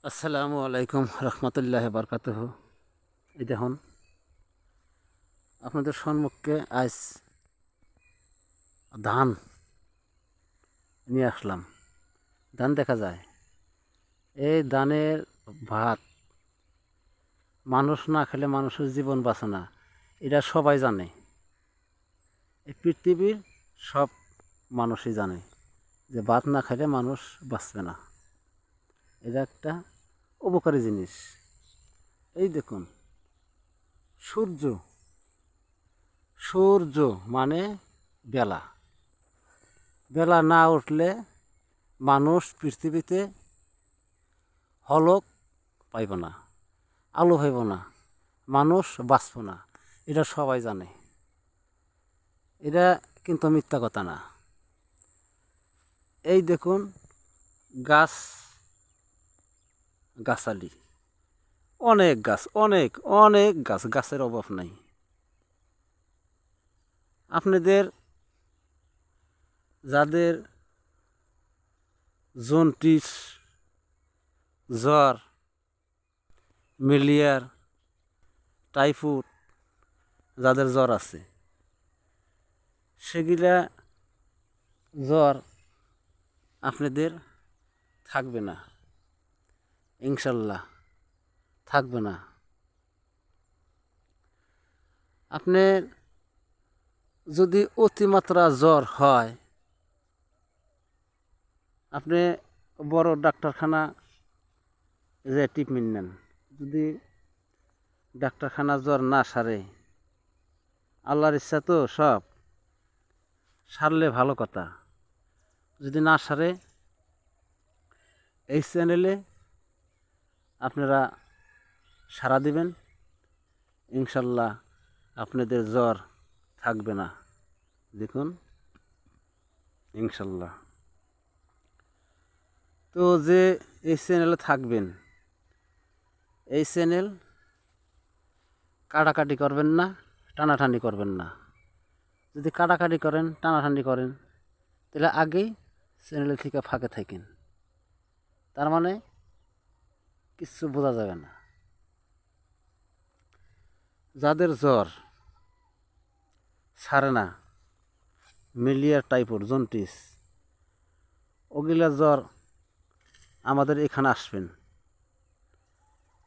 আসসালামু আলাইকুম রহমতুল্লাহ বরকাতুহ। এই দেখুন আপনাদের সম্মুখে আজ ধান নিয়ে আসলাম। ধান দেখা যায়, এই ধানের ভাত মানুষ না খেলে মানুষের জীবন বাঁচে না, এটা সবাই জানে। এই পৃথিবীর সব মানুষই জানে যে ভাত না খেলে মানুষ বাঁচবে না। এটা একটা উপকারী জিনিস। এই দেখুন, সূর্য সূর্য মানে বেলা। বেলা না উঠলে মানুষ পৃথিবীতে হলক পাইব না, আলো পাইব না, মানুষ বাঁচব না। এটা সবাই জানে, এটা কিন্তু মিথ্যা কথা না। এই দেখুন, গাছ গাছালি, অনেক গাছ, অনেক অনেক গাছ, গাছের অভাব নাই। আপনাদের যাদের জন্ডিস, জ্বর, ম্যালেরিয়ার, টাইফয়েড, যাদের জ্বর আছে, সেগুলা জ্বর আপনাদের থাকবে না, ইনশাল্লাহ থাকবে না। আপনার যদি অতিমাত্রা জ্বর হয়, আপনি বড় ডাক্তারখানা যে ট্রিটমেন্ট নেন। যদি ডাক্তারখানা জ্বর না সারে, আল্লাহর ইচ্ছা তো সব, সারলে ভালো কথা। যদি না সারে, এই চ্যানেলে আপনারা সাড়া দিবেন, ইনশাল্লাহ আপনাদের জ্বর থাকবে না। দেখুন, ইনশাল্লাহ। তো যে এই চ্যানেলে থাকবেন, এই চ্যানেল কাটাকাটি করবেন না, টানাটানি করবেন না। যদি কাটাকাটি করেন, টানাটানি করেন, তাহলে আগেই চ্যানেলের থেকে ফাঁকে থাকেন, তার মানে কিচ্ছু বোঝা যাবে না। যাদের জ্বর সারে না, ম্যালেরিয়া, টাইফয়েড, জন্ডিস, ওগুলা জ্বর আমাদের এখানে আসবেন।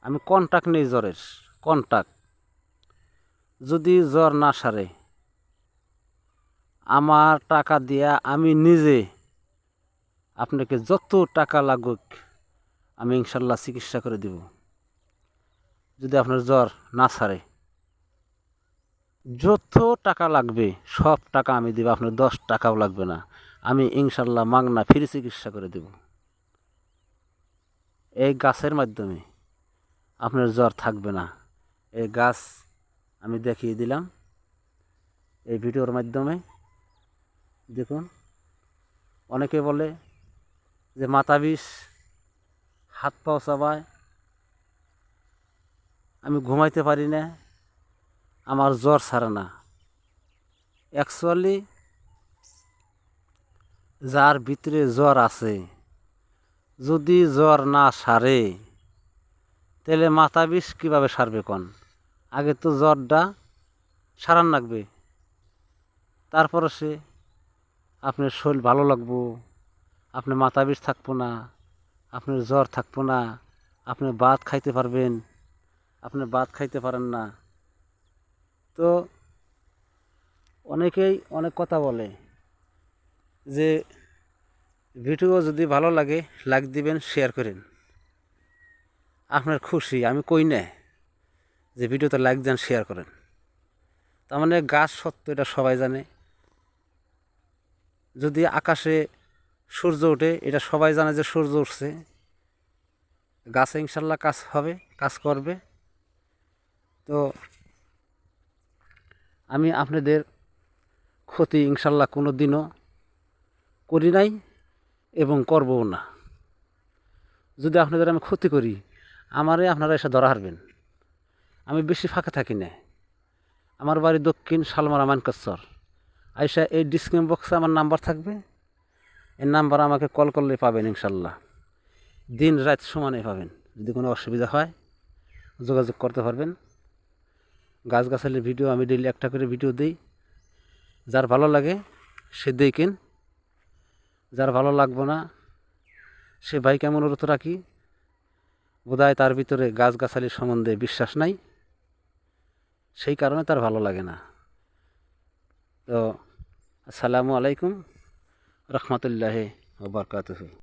আমি কন্ট্যাক্ট নেই জ্বরের, কন্ট্যাক্ট। যদি জ্বর না সারে, আমার টাকা দিয়া আমি নিজে আপনাকে যত টাকা লাগুক আমি ইনশাল্লাহ চিকিৎসা করে দেব। যদি আপনার জ্বর না সারে, যত টাকা লাগবে সব টাকা আমি দেব, আপনার 10 টাকাও লাগবে না। আমি ইনশাল্লাহ মাগনা ফ্রি চিকিৎসা করে দেব। এই গাছের মাধ্যমে আপনার জ্বর থাকবে না। এই গাছ আমি দেখিয়ে দিলাম এই ভিডিওর মাধ্যমে। দেখুন, অনেকে বলে যে মাথা বিষ, হাত পাও চাবায়, আমি ঘুমাইতে পারি না, আমার জ্বর সারে না। অ্যাকচুয়ালি যার ভিতরে জ্বর আছে, যদি জ্বর না সারে, তাহলে মাথা বিষ কীভাবে সারবে কোন? আগে তো জ্বরটা সারান লাগবে, তারপরে সে আপনার শরীর ভালো লাগবো, আপনার মাথা বিষ থাকবো না, আপনার জ্বর থাকবো না, আপনি ভাত খাইতে পারবেন, আপনি ভাত খাইতে পারেন না। তো অনেকেই অনেক কথা বলে যে ভিডিও যদি ভালো লাগে লাইক দিবেন, শেয়ার করেন, আপনার খুশি। আমি কই না যে ভিডিওতে লাইক দেন, শেয়ার করেন। তার মানে গাছ সত্য, এটা সবাই জানে। যদি আকাশে সূর্য ওঠে, এটা সবাই জানে যে সূর্য উঠছে। গাছে ইনশাল্লাহ কাজ হবে, কাজ করবে। তো আমি আপনাদের ক্ষতি ইনশাল্লাহ কোনো দিনও করি নাই এবং করবও না। যদি আপনাদের আমি ক্ষতি করি, আমারে আপনারা এসে ধরা হারবেন। আমি বেশি ফাঁকা থাকি না। আমার বাড়ি দক্ষিণ শালমারা মানকচর। আইসা এই ডিসক্রিপশন বক্সে আমার নাম্বার থাকবে, এই নাম্বার আমাকে কল করলে পাবেন ইনশাল্লাহ, দিন রাত সমানে পাবেন। যদি কোনো অসুবিধা হয় যোগাযোগ করতে পারবেন। গাছগাছালির ভিডিও আমি ডেইলি একটা করে ভিডিও দিই, যার ভালো লাগে সে দেখেন, যার ভালো লাগবে না সে ভাইকে আমি অনুরোধ রাখি, বোধহয় তার ভিতরে গাছগাছালির সম্বন্ধে বিশ্বাস নাই, সেই কারণে তার ভালো লাগে না। তো আসসালামু আলাইকুম রহমতুল্লাহি ওয়া বারাকাতুহু।